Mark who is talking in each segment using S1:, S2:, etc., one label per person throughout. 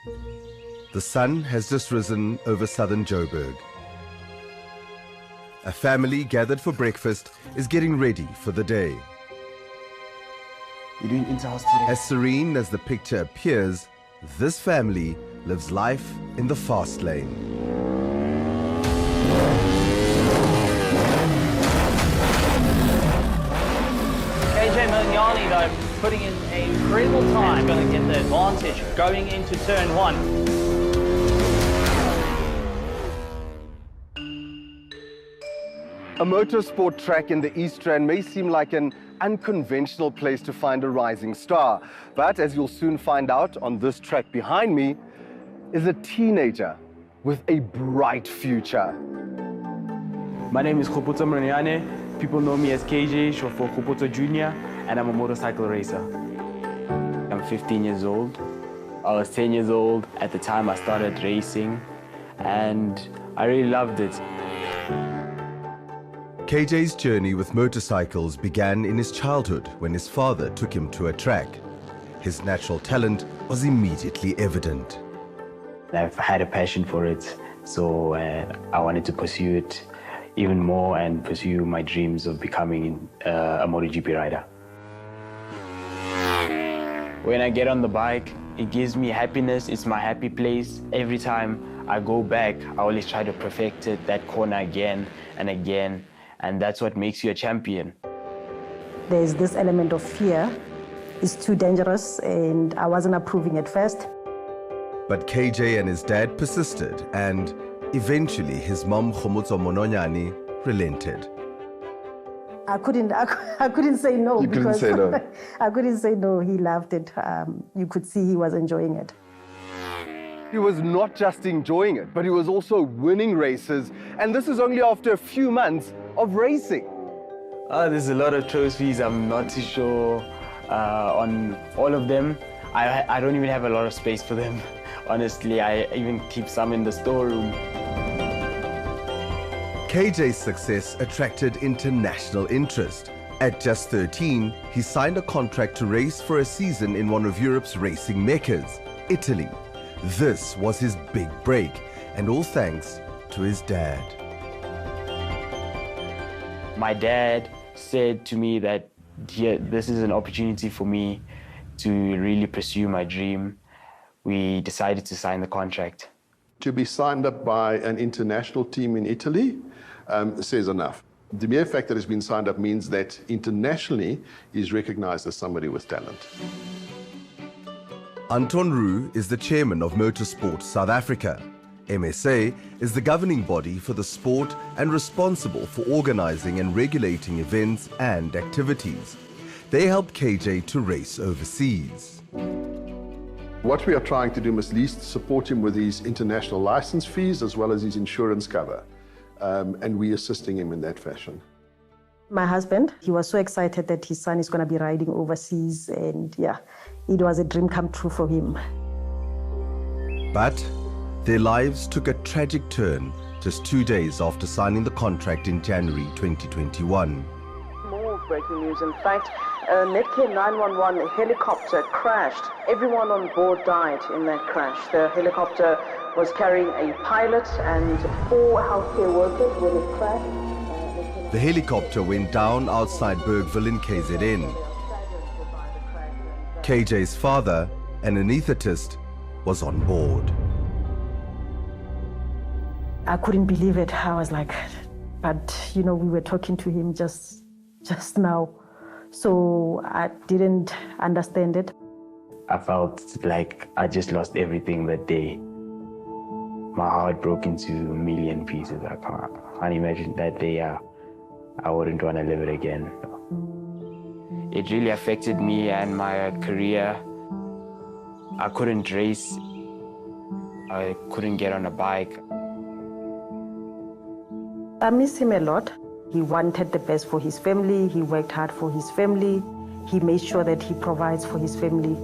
S1: The sun has just risen over southern Joburg. A family gathered for breakfast is getting ready for the day.
S2: You're doing inter-house today?
S1: As serene as the picture appears, this family lives life in the fast lane.
S3: KJ Malani, though, putting in an incredible time, going to get the advantage going into turn one.
S1: A motorsport track in the East Rand may seem like an unconventional place to find a rising star, but as you'll soon find out, on this track behind me is a teenager with a bright future.
S2: My name is 𝗀𝗵𝗀 Mononyane. People know me as KJ, short for 𝗀𝗵𝗀 Jr., and I'm a motorcycle racer. I'm 15 years old. I was 10 years old at the time I started racing, and I really loved it.
S1: KJ's journey with motorcycles began in his childhood when his father took him to a track. His natural talent was immediately evident.
S2: I've had a passion for it, so I wanted to pursue it even more and pursue my dreams of becoming a MotoGP rider. When I get on the bike, it gives me happiness. It's my happy place. Every time I go back, I always try to perfect it, that corner again and again. And that's what makes you a champion.
S4: There's this element of fear. It's too dangerous, and I wasn't approving at first.
S1: But KJ and his dad persisted, and eventually his mom, 𝗀𝗵𝗀 Mononyane, relented.
S4: I couldn't say no.
S1: You couldn't say no?
S4: I couldn't say no. He loved it. You could see he was enjoying it.
S1: He was not just enjoying it, but he was also winning races, and this is only after a few months of racing.
S2: There's a lot of trophies. I'm not too sure on all of them. I don't even have a lot of space for them. Honestly, I even keep some in the storeroom.
S1: KJ's success attracted international interest. At just 13, he signed a contract to race for a season in one of Europe's racing meccas, Italy. This was his big break, and all thanks to his dad.
S2: My dad said to me that this is an opportunity for me to really pursue my dream. We decided to sign the contract.
S5: To be signed up by an international team in Italy says enough. The mere fact that it's been signed up means that internationally he's recognized as somebody with talent.
S1: Anton Roux is the chairman of Motorsport South Africa. MSA is the governing body for the sport and responsible for organizing and regulating events and activities. They helped KJ to race overseas.
S5: What we are trying to do is at least support him with his international license fees as well as his insurance cover. And we're assisting him in that fashion.
S4: My husband, he was so excited that his son is going to be riding overseas, and yeah, it was a dream come true for him.
S1: But their lives took a tragic turn just 2 days after signing the contract in January 2021.
S6: More breaking news. In fact, a Netcare 911 helicopter crashed. Everyone on board died in that crash. The helicopter was carrying a pilot and 4 healthcare workers when it crashed.
S1: The helicopter went down outside Bergville in KZN. KJ's father, an anaesthetist, was on board.
S4: I couldn't believe it. I was like, but you know, we were talking to him just now. So I didn't understand it.
S2: I felt like I just lost everything that day. My heart broke into a million pieces. I can't imagine that day. I wouldn't want to live it again. It really affected me and my career. I couldn't race. I couldn't get on a bike.
S4: I miss him a lot. He wanted the best for his family. He worked hard for his family. He made sure that he provides for his family.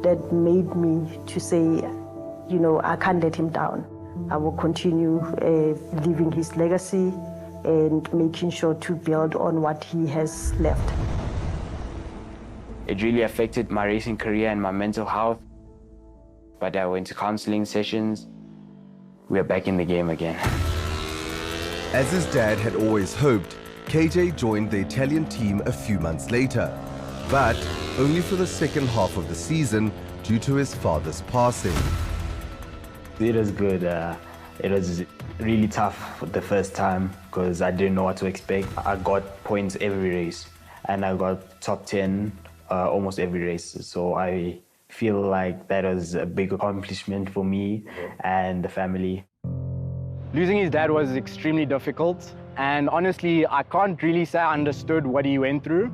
S4: That made me to say, you know, I can't let him down. I will continue living his legacy and making sure to build on what he has left.
S2: It really affected my racing career and my mental health. but I went to counseling sessions. We are back in the game again.
S1: As his dad had always hoped, KJ joined the Italian team a few months later, but only for the second half of the season due to his father's passing.
S2: It was good. It was really tough the first time because I didn't know what to expect. I got points every race and I got top 10 almost every race. So I feel like that was a big accomplishment for me and the family.
S7: Losing his dad was extremely difficult, and honestly, I can't really say I understood what he went through,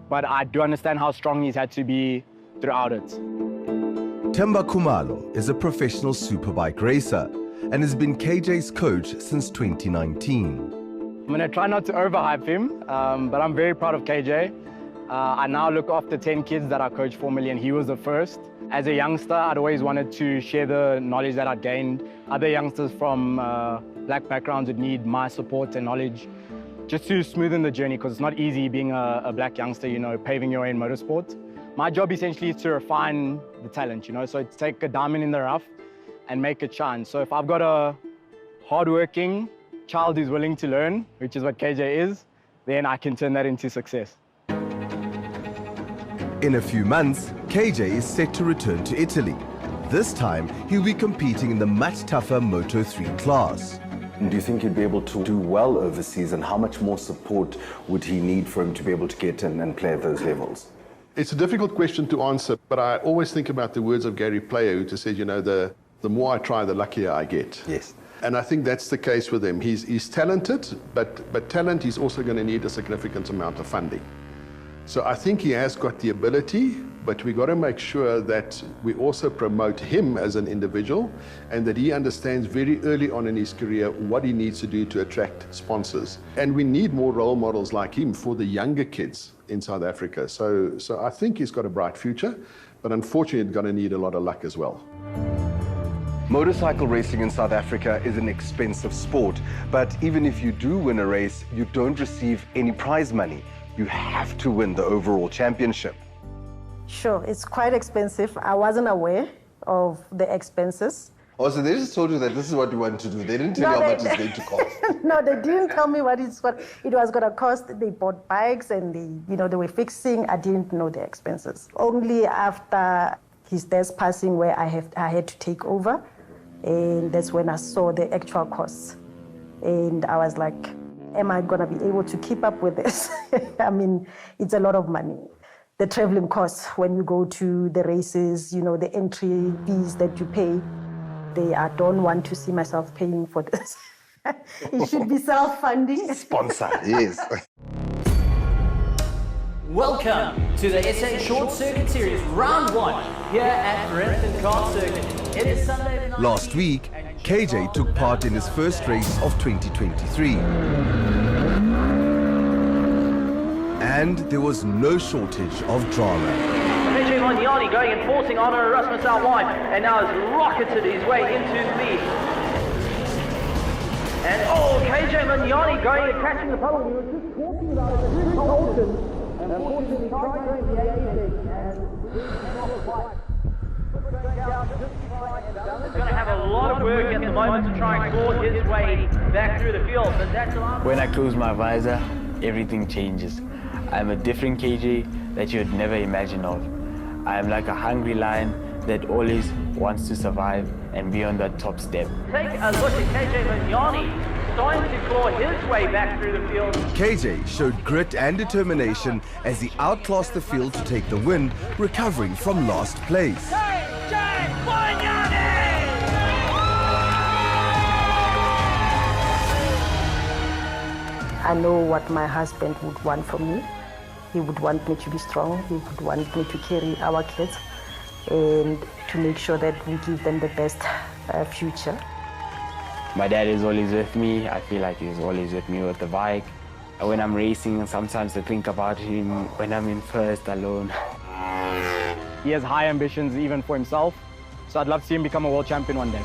S7: but I do understand how strong he's had to be throughout it.
S1: 𝗀𝗵𝗶𝘀 Khumalo is a professional superbike racer and has been KJ's coach since 2019.
S7: I'm going to try not to overhype him, but I'm very proud of KJ. I now look after 10 kids that I coached formally, and he was the first. As a youngster, I'd always wanted to share the knowledge that I'd gained. Other youngsters from black backgrounds would need my support and knowledge just to smoothen the journey, because it's not easy being a black youngster, you know, paving your way in motorsport. My job essentially is to refine the talent, you know, so it's take a diamond in the rough and make it shine. So if I've got a hardworking child who's willing to learn, which is what KJ is, then I can turn that into success.
S1: In a few months, KJ is set to return to Italy. This time, he'll be competing in the much tougher Moto3 class.
S8: Do you think he'd be able to do well overseas, and how much more support would he need for him to be able to get in and play at those levels?
S5: It's a difficult question to answer, but I always think about the words of 𝗀𝗶𝗴𝗶𝗴𝗆, who said, you know, the more I try, the luckier I get.
S8: Yes.
S5: And I think that's the case with him. He's talented, but talent is also going to need a significant amount of funding. So I think he has got the ability, but we've got to make sure that we also promote him as an individual and that he understands very early on in his career what he needs to do to attract sponsors. And we need more role models like him for the younger kids in South Africa. So I think he's got a bright future, but unfortunately he's going to need a lot of luck as well.
S1: Motorcycle racing in South Africa is an expensive sport, but even if you do win a race, you don't receive any prize money. You have to win the overall championship.
S4: Sure, it's quite expensive. I wasn't aware of the expenses.
S1: Oh, so they just told you that this is what you want to do. They didn't tell you how much it's going to cost.
S4: No, they didn't tell me what it was going to cost. They bought bikes and they were fixing. I didn't know the expenses. Only after his dad's passing where I had to take over, and that's when I saw the actual costs. And I was like, am I going to be able to keep up with this? I mean, it's a lot of money. The traveling costs when you go to the races, you know, the entry fees that you pay, I don't want to see myself paying for this. It should be self-funding.
S1: Sponsor, yes.
S3: Welcome to the SA Short Circuit Series, Round 1, here at Renton Kart Circuit. It is Sunday night.
S1: Last week, KJ took part in his first race of 2023. And there was no shortage of drama.
S3: KJ Malani going and forcing on Erasmus out wide, and now has rocketed his way into the lead. And KJ Malani going and catching the pole. We were just talking about it, the Colton. And unfortunately, tried going the 86 and came off the bike. He's going to have a lot of work at the moment to try and claw his way back through the field, but that's a lot.
S2: When I close my visor, everything changes. I'm a different KJ that you'd never imagine of. I'm like a hungry lion that always wants to survive and be on that top step.
S3: Take a look at KJ Malani starting to claw his way back through the field.
S1: KJ showed grit and determination as he outclassed the field to take the win, recovering from last place.
S3: KJ Malani!
S4: I know what my husband would want from me. He would want me to be strong. He would want me to carry our kids and to make sure that we give them the best future.
S2: My dad is always with me. I feel like he's always with me with the bike. When I'm racing, sometimes I think about him when I'm in first alone.
S7: He has high ambitions even for himself, so I'd love to see him become a world champion one day.